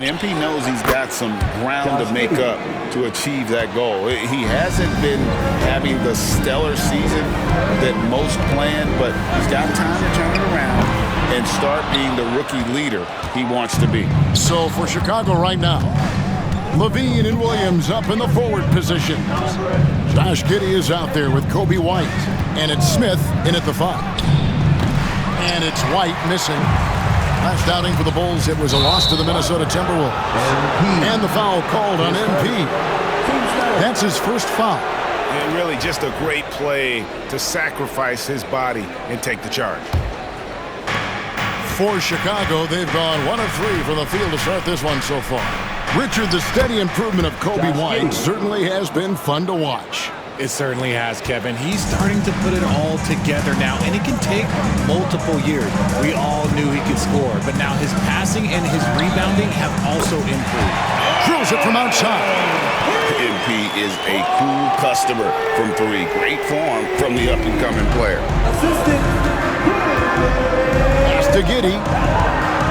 MP knows he's got some ground to make up to achieve that goal. He hasn't been having the stellar season that most planned, but he's got time to turn it around and start being the rookie leader he wants to be. So for Chicago right now, Levine and Williams up in the forward positions. Josh Giddey is out there with Kobe White, and it's Smith in at the 5. And it's White missing. Last outing for the Bulls, it was a loss to the Minnesota Timberwolves. And the foul called on MP. That's his first foul. And really just a great play to sacrifice his body and take the charge. For Chicago, they've gone 1 of 3 from the field to start this one so far. Richard, the steady improvement of Kobe White certainly has been fun to watch. It certainly has, Kevin. He's starting to put it all together now, and it can take multiple years. We all knew he could score, but now his passing and his rebounding have also improved. Drills it from outside. MP is a cool customer from 3. Great form from the up-and-coming player. Pass to Giddey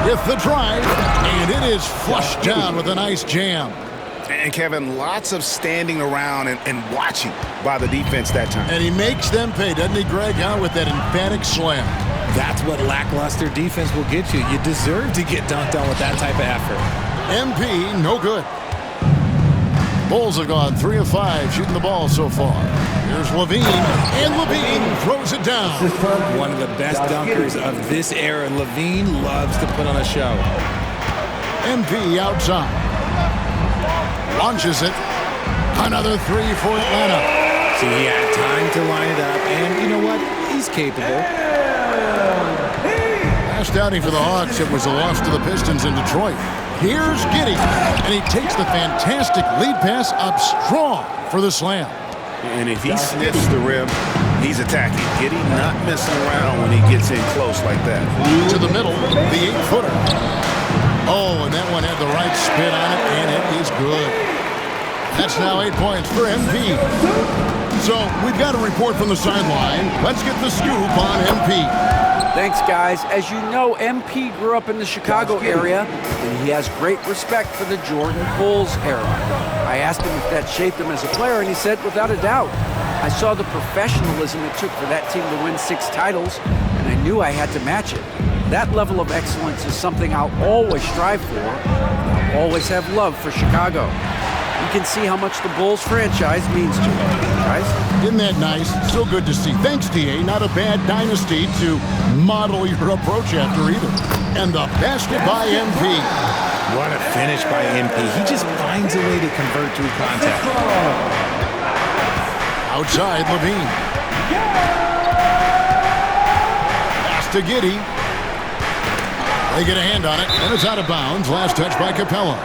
with the drive, and it is flushed down with a nice jam. And Kevin, lots of standing around and watching by the defense that time. And he makes them pay, doesn't he, Greg, with that emphatic slam. That's what lackluster defense will get you. You deserve to get dunked on with that type of effort. MP, no good. Bulls have gone 3 of 5 shooting the ball so far. Here's Levine, and Levine throws it down. One of the best dunkers of this era. Levine loves to put on a show. MP outside. Launches it. Another 3 for Atlanta. See, he had time to line it up, and you know what? He's capable. Last outing for the Hawks, it was a loss to the Pistons in Detroit. Here's Giddey, and he takes the fantastic lead pass up strong for the slam. And if he sniffs the rim, he's attacking. Giddey not messing around when he gets in close like that. To the middle, the 8-footer. Oh, and that one had the right spin on it, and it is good. That's now 8 points for MP. So we've got a report from the sideline. Let's get the scoop on MP. Thanks, guys. As you know, MP grew up in the Chicago area, and he has great respect for the Jordan Bulls era. I asked him if that shaped him as a player, and he said, without a doubt. I saw the professionalism it took for that team to win 6 titles, and I knew I had to match it. That level of excellence is something I'll always strive for. I'll always have love for Chicago. You can see how much the Bulls franchise means to me, guys. Isn't that nice? So good to see. Thanks, DA. Not a bad dynasty to model your approach after either. And the basket by MP. What a finish by MP. He just finds a way to convert through contact. Outside, Levine. Pass to Giddey. They get a hand on it, and it's out of bounds. Last touch by Capella.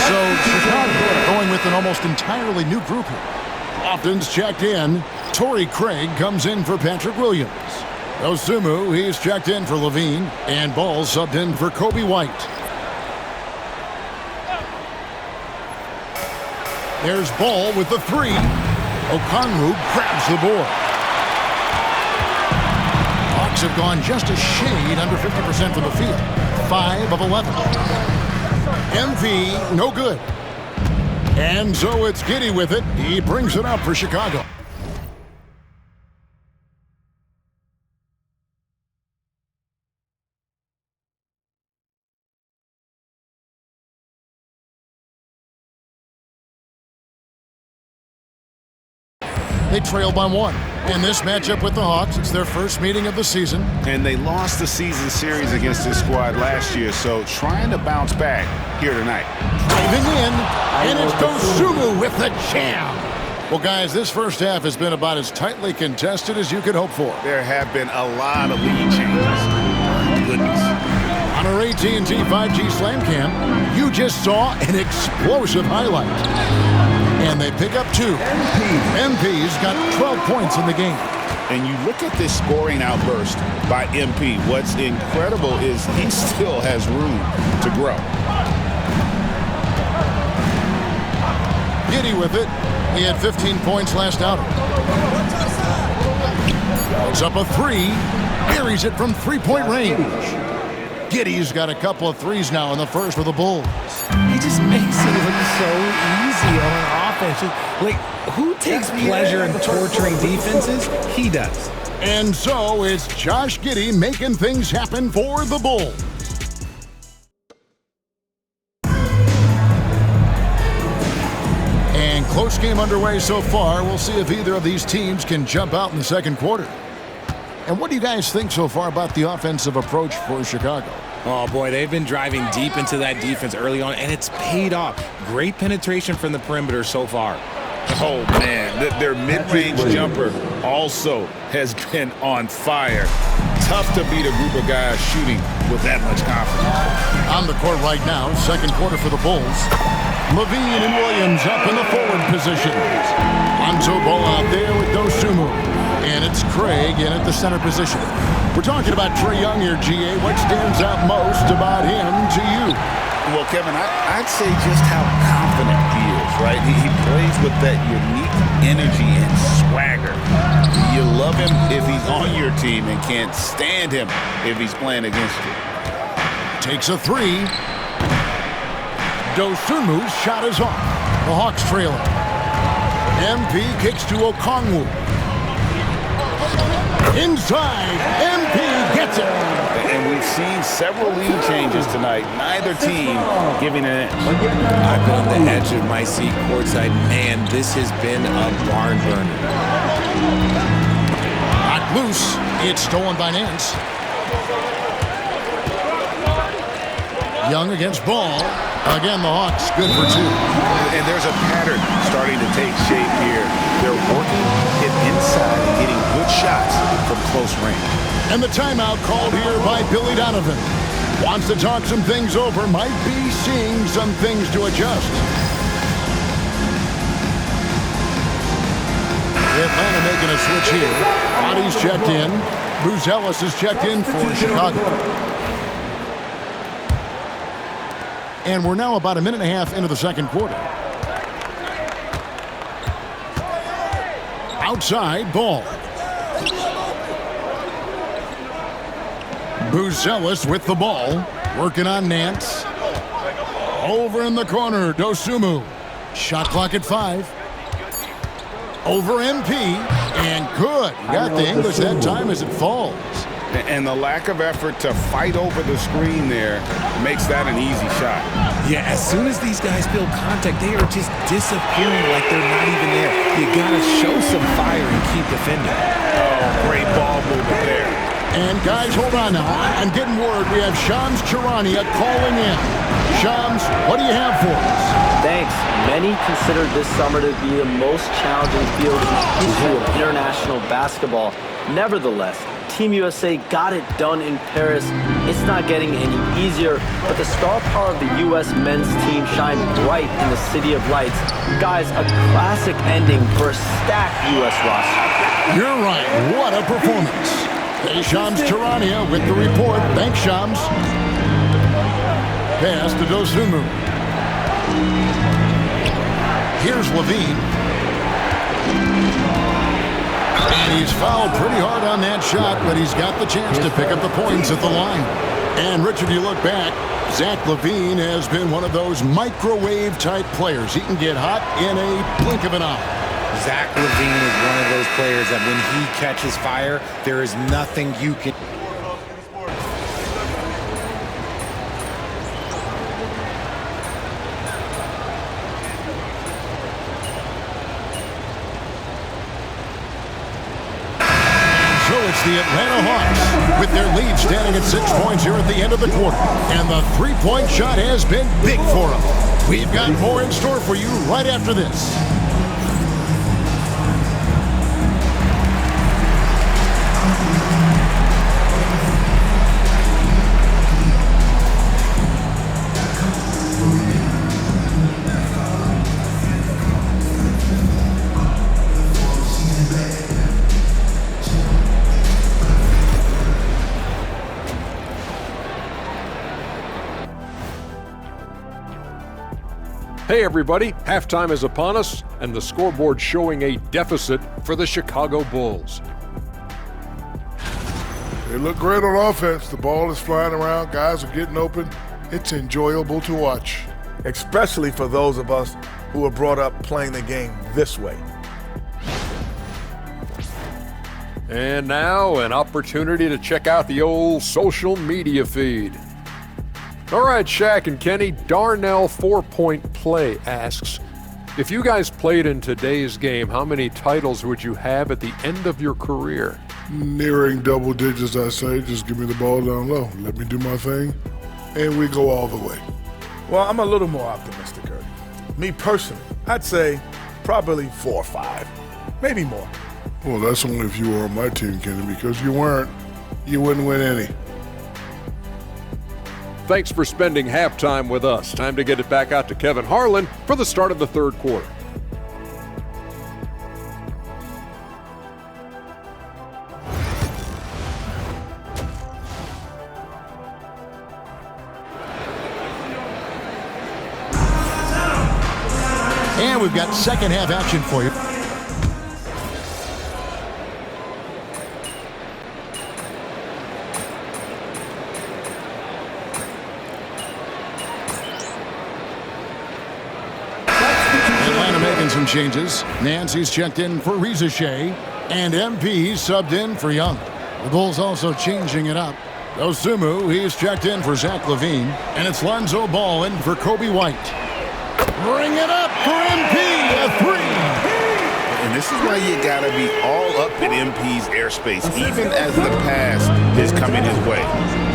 So Chicago going with an almost entirely new group here. Lofton's checked in. Torrey Craig comes in for Patrick Williams. Osumu, he's checked in for Levine. And Ball subbed in for Kobe White. There's Ball with the 3. Okongwu grabs the board. Hawks have gone just a shade under 50% from the field. 5 of 11. MV, no good. And so it's Giddey with it. He brings it up for Chicago. They trail by 1. In this matchup with the Hawks, it's their first meeting of the season. And they lost the season series against this squad last year, so trying to bounce back here tonight. Driving in, and it's Dosunmu with the jam. Well, guys, this first half has been about as tightly contested as you could hope for. There have been a lot of lead changes. Goodness. On our AT&T 5G Slam Cam, you just saw an explosive highlight. And they pick up 2. MP's got 12 points in the game. And you look at this scoring outburst by MP. What's incredible is he still has room to grow. Giddey with it. He had 15 points last outing. Puts up a three. Buries it from three-point range. Giddey's got a couple of threes now in the first for the Bulls. He just makes it look so easy on offense. Like, who takes pleasure in torturing defenses? He does. And so it's Josh Giddey making things happen for the Bulls. And close game underway so far. We'll see if either of these teams can jump out in the second quarter. And what do you guys think so far about the offensive approach for Chicago? Oh, boy, they've been driving deep into that defense early on, and it's paid off. Great penetration from the perimeter so far. Oh, man, their mid-range jumper also has been on fire. Tough to beat a group of guys shooting with that much confidence. On the court right now, second quarter for the Bulls. Levine and Williams up in the forward positions. Lonzo Ball out there with Dosunmu. And it's Craig in at the center position. We're talking about Trae Young here, GA. What stands out most about him to you? Well, Kevin, I'd say just how confident he is, right? He plays with that unique energy and swagger. You love him if he's on your team and can't stand him if he's playing against you. Takes a three. Dosunmu's shot is off. The Hawks trailing. MP kicks to Okongwu. Inside, MP gets it. And we've seen several lead changes tonight. Neither team giving an inch. I've been on the edge of my seat courtside. Man, this has been a barn burner. Knocked loose. It's stolen by Nance. Young against Ball. Again, the Hawks good for two. And there's a pattern starting to take shape here. They're working it inside and getting good shots from close range. And the timeout called here by Billy Donovan. Wants to talk some things over. Might be seeing some things to adjust. Atlanta making a switch here. Bodies checked in. Buzelis is checked in for Chicago. And we're now about a minute and a half into the second quarter. Outside, Ball. Buzelis with the ball. Working on Nance. Over in the corner, Dosunmu. Shot clock at 5. Over MP. And good. He got the English that time as it falls. And the lack of effort to fight over the screen there makes that an easy shot. Yeah, as soon as these guys feel contact, they are just disappearing like they're not even there. You gotta show some fire and keep defending. Oh, great ball movement there. And guys, hold on now. I'm getting word we have Shams Charania calling in. Shams, what do you have for us? Thanks. Many consider this summer to be the most challenging field in the history of international basketball. Nevertheless, Team USA got it done in Paris. It's not getting any easier, but the star power of the U.S. men's team shined bright in the City of Lights. Guys, a classic ending for a stacked U.S. roster. You're right. What a performance. Hey, Shams Charania with the report. Thanks, Shams. Pass to Dosunmu. Here's Levine. And he's fouled pretty hard on that shot, but he's got the chance to pick up the points at the line. And, Richard, you look back, Zach LaVine has been one of those microwave-type players. He can get hot in a blink of an eye. Zach LaVine is one of those players that when he catches fire, there is nothing you can... The Atlanta Hawks with their lead standing at 6 points here at the end of the quarter. And the three-point shot has been big for them. We've got more in store for you right after this. Hey everybody, halftime is upon us, and the scoreboard showing a deficit for the Chicago Bulls. They look great on offense. The ball is flying around. Guys are getting open. It's enjoyable to watch. Especially for those of us who were brought up playing the game this way. And now an opportunity to check out the old social media feed. All right, Shaq and Kenny, Darnell 4-Point Play asks, if you guys played in today's game, how many titles would you have at the end of your career? Nearing double digits, I say. Just give me the ball down low. Let me do my thing, and we go all the way. Well, I'm a little more optimistic, Ernie. Me personally, I'd say probably 4 or 5, maybe more. Well, that's only if you were on my team, Kenny, because you weren't. You wouldn't win any. Thanks for spending halftime with us. Time to get it back out to Kevin Harlan for the start of the third quarter. And we've got second half action for you. Atlanta making some changes. Nancy's checked in for Rizachet, and MP subbed in for Young. The Bulls also changing it up. Osumu, he's checked in for Zach LaVine, and it's Lonzo Ball in for Kobe White. Bring it up for MP, a 3. And this is why you gotta be all up in MP's airspace, even as the pass is coming his way.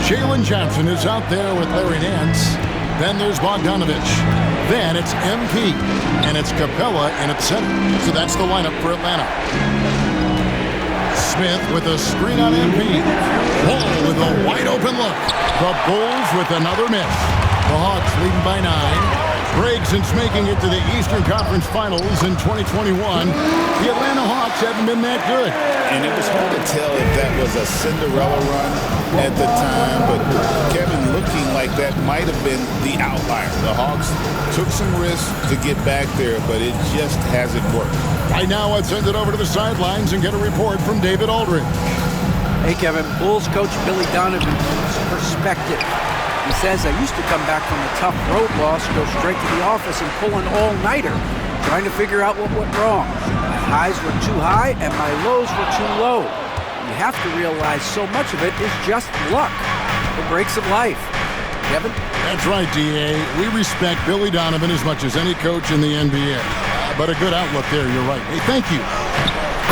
Jalen Johnson is out there with Larry Nance. Then there's Bogdanovich. Then it's MP, and it's Capella in at center. So that's the lineup for Atlanta. Smith with a screen on MP. Ball with a wide open look. The Bulls with another miss. The Hawks leading by 9. Greggson's making it to the Eastern Conference Finals in 2021. The Atlanta Hawks haven't been that good. And it was hard to tell if that was a Cinderella run at the time, but Kevin looking like that might have been the outlier. The Hawks took some risks to get back there, but it just hasn't worked. Right now, let's send it over to the sidelines and get a report from David Aldridge. Hey, Kevin, Bulls coach Billy Donovan's perspective. He says, I used to come back from a tough road loss, go straight to the office and pull an all-nighter, trying to figure out what went wrong. My highs were too high and my lows were too low. You have to realize so much of it is just luck, the breaks of life. Kevin? That's right, D.A. We respect Billy Donovan as much as any coach in the NBA. But a good outlook there, you're right. Hey, thank you.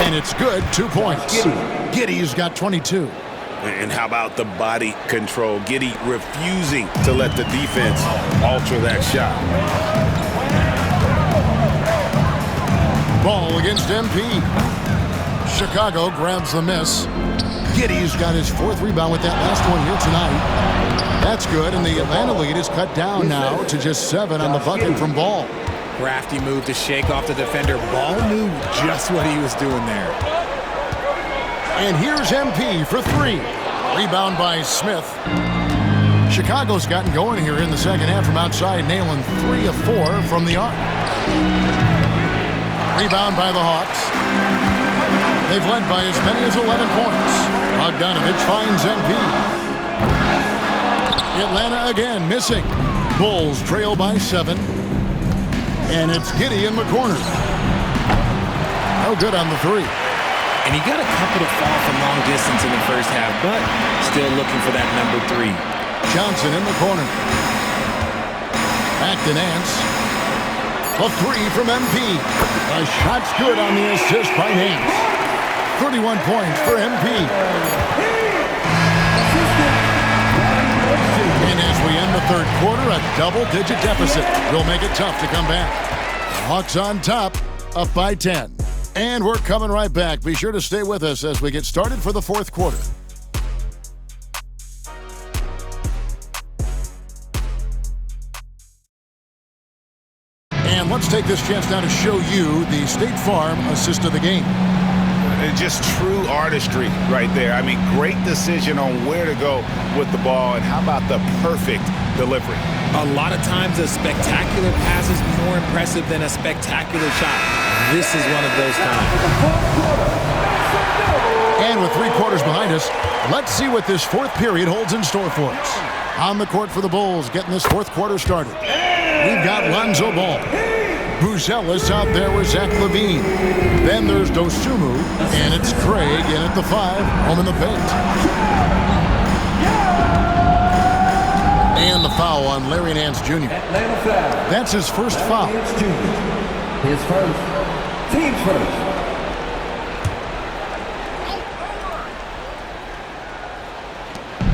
And it's good, 2 points. Giddey's got 22. And how about the body control? Giddey refusing to let the defense alter that shot. Ball against MP. Chicago grabs the miss. Giddey's got his 4th rebound with that last one here tonight. That's good, and the Atlanta lead is cut down now to just 7 on the bucket from Ball. Crafty move to shake off the defender. Ball knew just what he was doing there. And here's MP for 3. Rebound by Smith. Chicago's gotten going here in the second half from outside, nailing 3 of 4 from the arc. Rebound by the Hawks. They've led by as many as 11 points. Bogdanovich finds MP. Atlanta again missing. Bulls trail by 7. And it's Giddey in the corner. No good on the 3. And he got a couple to fall from long distance in the first half, but still looking for that number 3. Johnson in the corner. Back to Nance. A 3 from MP. A shot's good on the assist by Nance. 31 points for MP. And as we end the third quarter, a double-digit deficit will make it tough to come back. Hawks on top, up by 10. And we're coming right back. Be sure to stay with us as we get started for the fourth quarter. And let's take this chance now to show you the State Farm assist of the game. Just true artistry right there. I mean, great decision on where to go with the ball, and how about the perfect delivery? A lot of times a spectacular pass is more impressive than a spectacular shot. This is one of those times. And with 3 quarters behind us, business. Let's see what this fourth period holds in store for us. On the court for the Bulls, getting this fourth quarter started. We've got Lonzo Ball. Buzelis out there with Zach LaVine. Then there's Dosunmu, and it's Craig in at the 5, home in the paint. And the foul on Larry Nance Jr. That's his first foul. His first. Team's first.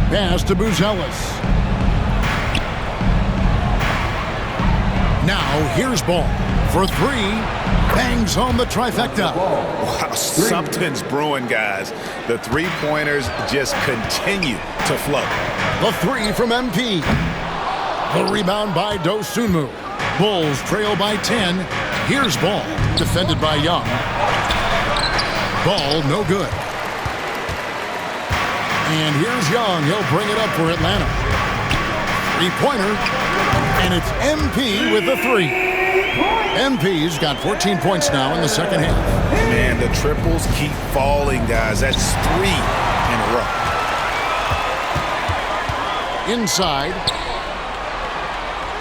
Pass to Buzelis. Now here's Ball for 3. Bangs home the trifecta. Wow, something's brewing, guys. The three-pointers just continue to flow. The 3 from MP. The rebound by Dosunmu. Bulls trail by 10. Here's Ball, defended by Young. Ball no good. And here's Young. He'll bring it up for Atlanta. Three-pointer. And it's MP with the 3. MP's got 14 points now in the second half. Man, the triples keep falling, guys. That's 3 in a row. Inside.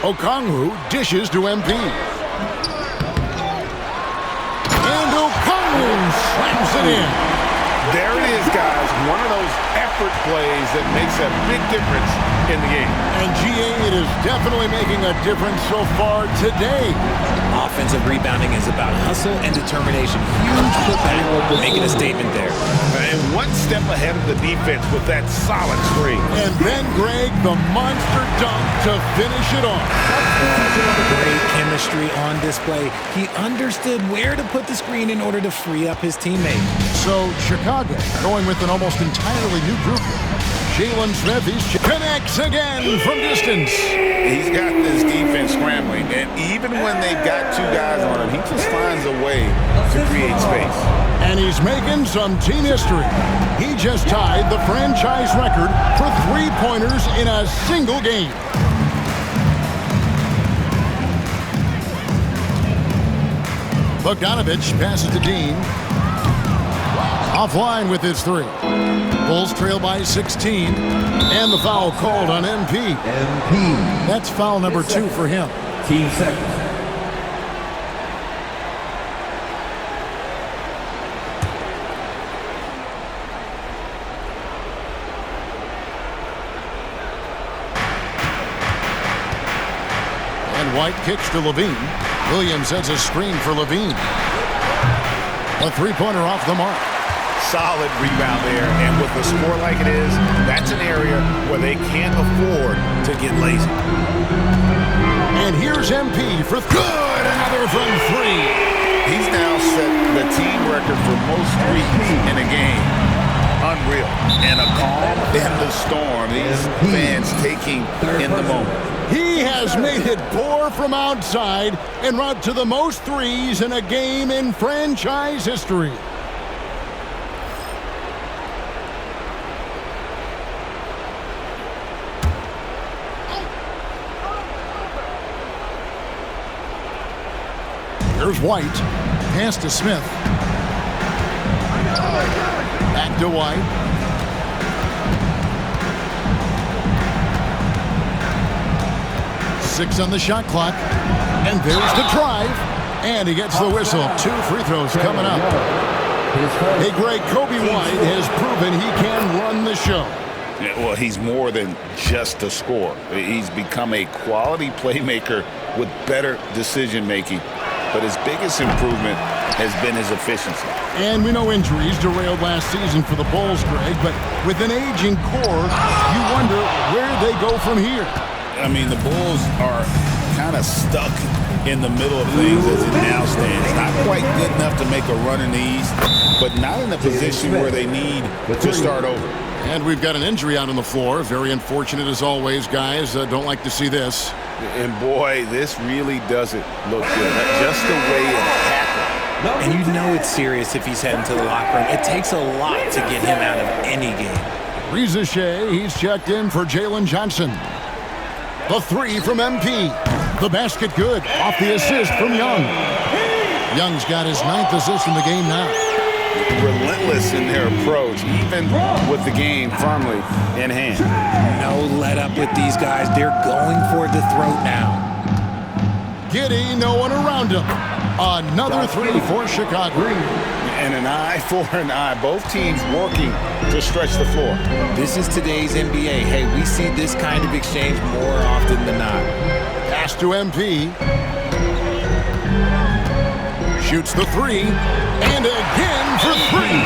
Okongwu dishes to MP. And Okongwu slams it in. There it is, guys. One of those effort plays that makes a big difference in the game. And GA, it is definitely making a difference so far today. Offensive rebounding is about hustle and determination. Huge putback, making a statement there. And one step ahead of the defense with that solid screen. And then Greg, the monster dunk to finish it off. Great chemistry on display. He understood where to put the screen in order to free up his teammate. So Chicago going with an almost entirely new group. Jalen Smith, he connects again from distance. He's got this defense scrambling, and even when they've got 2 guys on him, he just finds a way to create space. And he's making some team history. He just tied the franchise record for 3-pointers in a single game. Bogdanovich passes to Dean. Offline with his 3. Bulls trail by 16. And the foul called on MP. MP. That's foul number 2 for him. Team second. And White kicks to LaVine. Williams has a screen for LaVine. A 3-pointer off the mark. Solid rebound there, and with the score like it is, that's an area where they can't afford to get lazy. And here's MP for good. Another from 3. He's now set the team record for most threes in a game. Unreal. And a calm in the storm. These fans taking in the moment. He has made it pour from outside en route to the most threes in a game in franchise history. Here's White. Pass to Smith. Back to White. Six on the shot clock. And there's the drive. And he gets the whistle. 2 free throws coming up. Hey, Greg, Kobe White has proven he can run the show. Yeah, well, he's more than just a scorer. He's become a quality playmaker with better decision-making. But his biggest improvement has been his efficiency. And we know injuries derailed last season for the Bulls, Greg, but with an aging core, you wonder where they go from here. I mean, the Bulls are kind of stuck in the middle of things as it now stands. Not quite good enough to make a run in the East, but not in a position where they need to start over. And we've got an injury out on the floor. Very unfortunate as always, guys. Don't like to see this. And boy, this really doesn't look good. Just the way it happened. And you know it's serious if he's heading to the locker room. It takes a lot to get him out of any game. Reza Shea, he's checked in for Jalen Johnson. The 3 from MP. The basket good off the assist from Young. Young's got his 9th assist in the game now. relentless in their approach, even with the game firmly in hand. No let up with these guys. They're going for the throat now. Giddey, no one around him. Another three for Chicago. And an eye for an eye. Both teams working to stretch the floor. This is today's NBA. Hey, we see this kind of exchange more often than not. Pass to MP. Shoots the three. And again for three.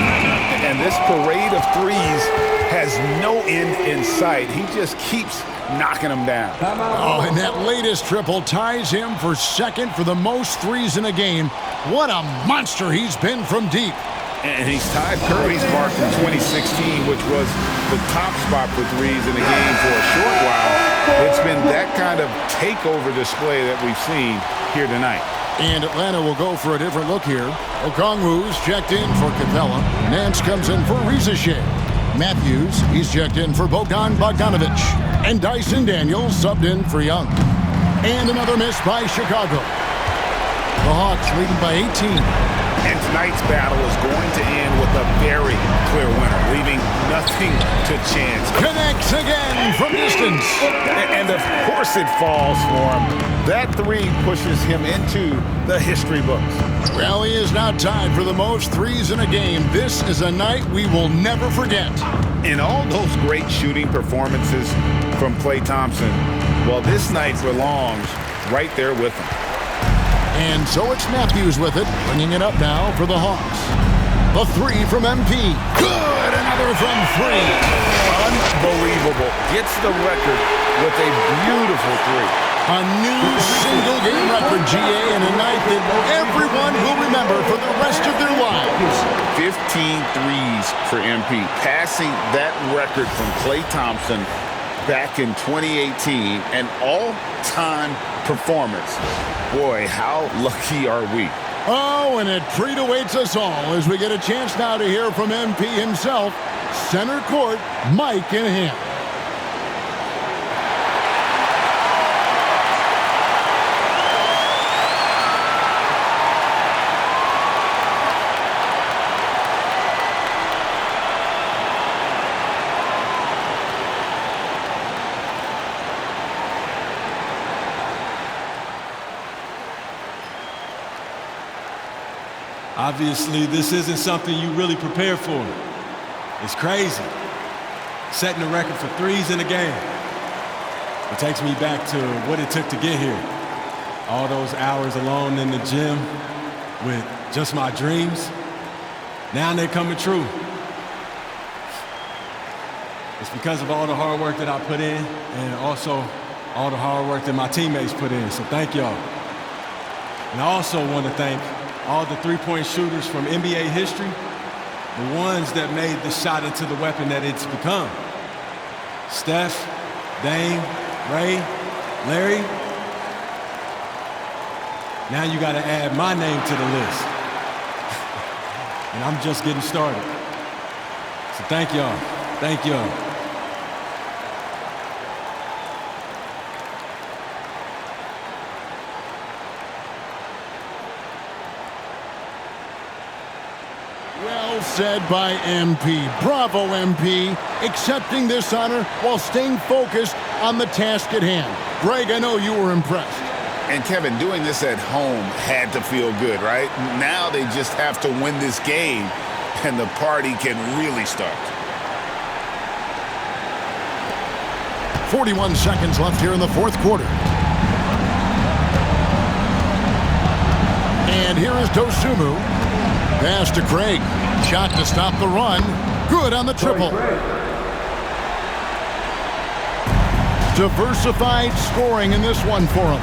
And this parade of threes has no end in sight. He just keeps knocking them down. Oh, and that latest triple ties him for second for the most threes in a game. What a monster he's been from deep. And he's tied Curry's mark from 2016, which was the top spot for threes in the game for a short while. It's been that kind of takeover display that we've seen here tonight. And Atlanta will go for a different look here. Okongwu's checked in for Capella. Nance comes in for Rizachet. Matthews, he's checked in for Bogdan Bogdanovic. And Dyson Daniels subbed in for Young. And another miss by Chicago. The Hawks leading by 18. And tonight's battle is going to end with a very clear winner, leaving nothing to chance. Connects again from distance. And of course it falls for him. That three pushes him into the history books. Well, he is now tied for the most threes in a game. This is a night we will never forget. In all those great shooting performances from Klay Thompson, well, this night belongs right there with him. And so it's Matthews with it, bringing it up now for the Hawks. The three from MP. Good! Another from three. Unbelievable. Gets the record with a beautiful three. A new single-game record, GA, and a night that everyone will remember for the rest of their lives. 15 threes for MP, passing that record from Klay Thompson back in 2018, an all-time performance. Boy, how lucky are we? Oh, and a treat awaits us all as we get a chance now to hear from MP himself. Center court, mic in hand. Obviously, this isn't something you really prepare for. It's crazy. Setting the record for threes in a game. It takes me back to what it took to get here. All those hours alone in the gym with just my dreams. Now they're coming true. It's because of all the hard work that I put in and also all the hard work that my teammates put in. So thank y'all. And I also want to thank all the three-point shooters from NBA history, the ones that made the shot into the weapon that it's become. Steph, Dame, Ray, Larry. Now you got to add my name to the list. And I'm just getting started. So thank y'all. Thank y'all. Well said by MP. Bravo, MP. Accepting this honor while staying focused on the task at hand. Greg, I know you were impressed. And Kevin, doing this at home had to feel good, right? Now they just have to win this game, and the party can really start. 41 seconds left here in the fourth quarter. And here is Dosunmu. Pass to Craig. Shot to stop the run. Good on the triple. Diversified scoring in this one for him.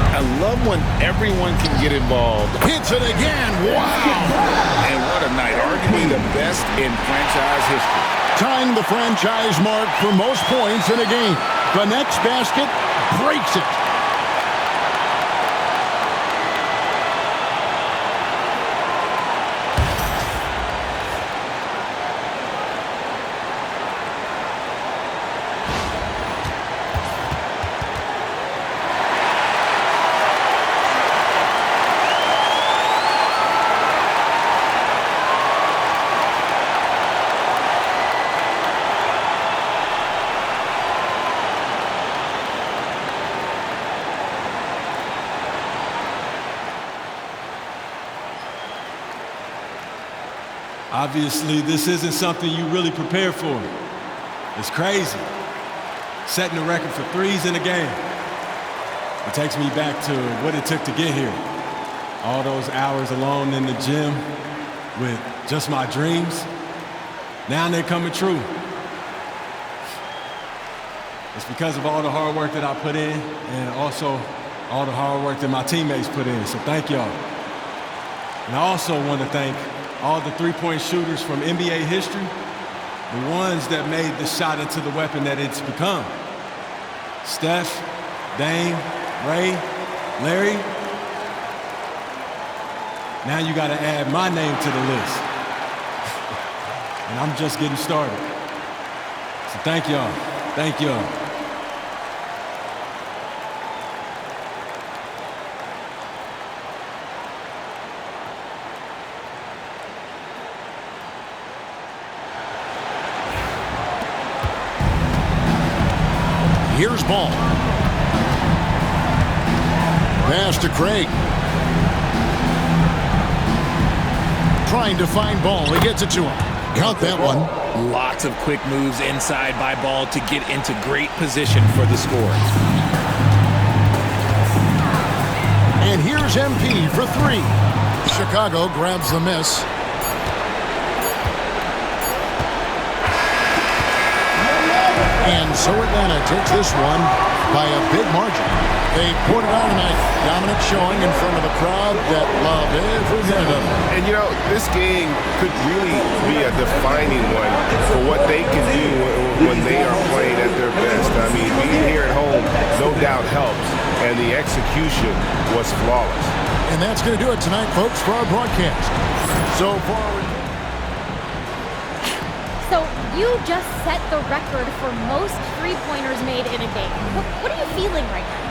I love when everyone can get involved. Hits it again. Wow. And what a night. Arguably the best in franchise history. Tying the franchise mark for most points in a game. The next basket breaks it. Obviously, this isn't something you really prepare for. It's crazy. Setting the record for threes in a game. It takes me back to what it took to get here. All those hours alone in the gym with just my dreams. Now they're coming true. It's because of all the hard work that I put in and also all the hard work that my teammates put in. So thank y'all. And I also want to thank all the three-point shooters from NBA history, the ones that made the shot into the weapon that it's become. Steph, Dame, Ray, Larry. Now you got to add my name to the list. And I'm just getting started. So thank y'all. Thank y'all. Here's Ball. Pass to Craig. Trying to find Ball. He gets it to him. Count that one. Lots of quick moves inside by Ball to get into great position for the score. And here's MP for three. Chicago grabs the miss. And so Atlanta takes this one by a big margin. They poured it out tonight. Dominant showing in front of a crowd that loved every minute of it. And you know, this game could really be a defining one for what they can do when they are playing at their best. I mean, being here at home no doubt helps, and the execution was flawless. And that's going to do it tonight, folks, for our broadcast. So far, So you just set the record for most three-pointers made in a game. What are you feeling right now?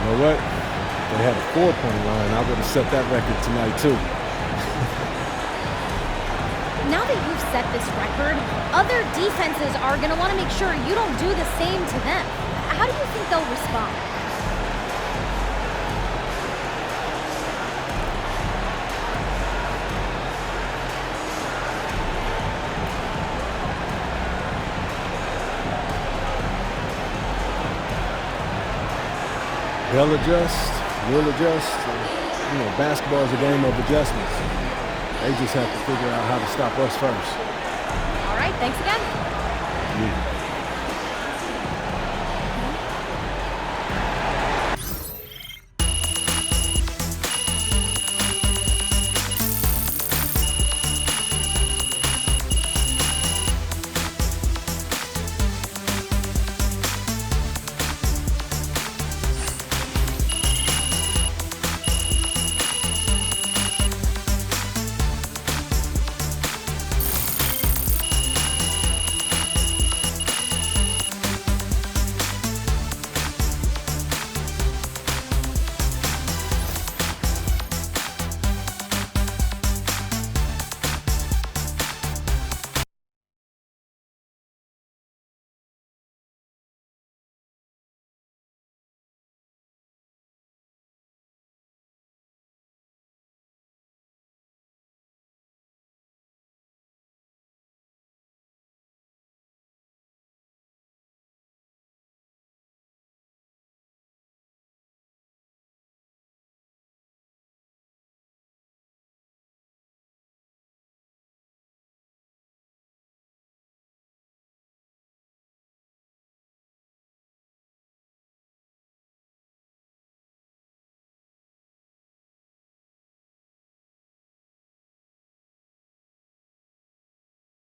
You know what? If they had a 4-point line, I would have set that record tonight too. Now that you've set this record, other defenses are going to want to make sure you don't do the same to them. How do you think they'll respond? They'll adjust, we'll adjust. You know, basketball is a game of adjustments. They just have to figure out how to stop us first. All right, thanks again. Yeah.